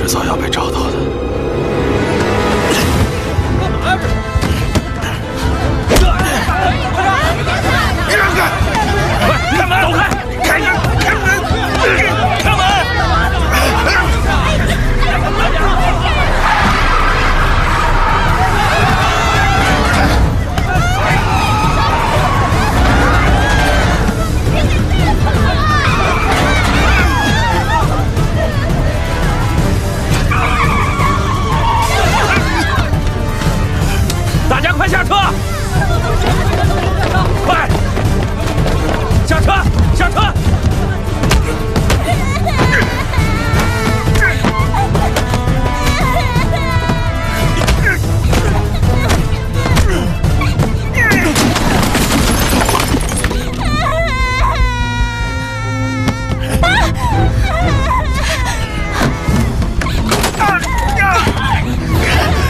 迟早要被找到的。你让开！快开门！走开！开门！开门！开门！ 大家快下车！快下车！下车！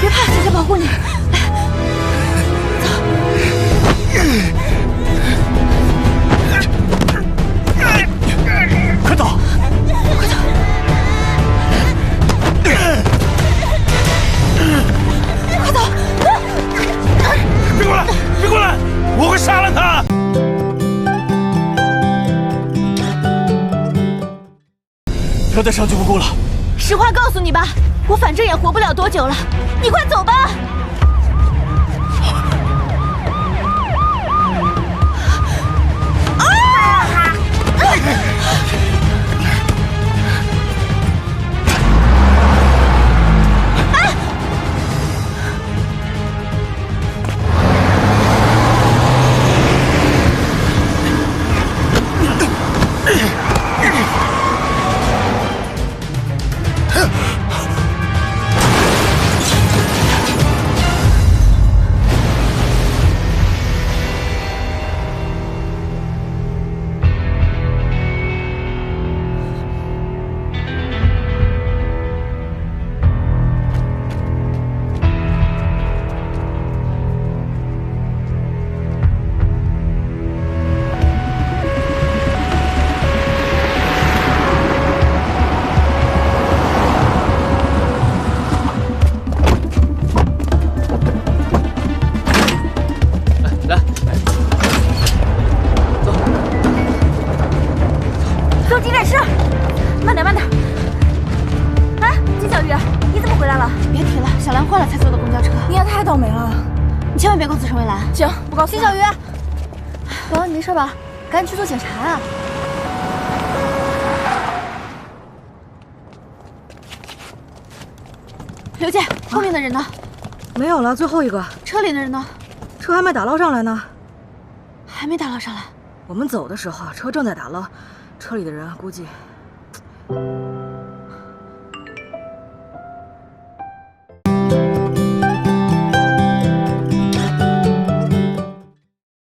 别怕，姐姐保护你。 快走！快走！快走！别过来！别过来！我会杀了他！不要再伤及无辜了。实话告诉你吧，我反正也活不了多久了，你快走吧。 行，不告诉。辛小鱼，宝宝你没事吧？赶紧去做检查啊！刘姐，后面的人呢？没有了，最后一个。车里的人呢？车还没打捞上来呢。还没打捞上来。我们走的时候，车正在打捞，车里的人估计……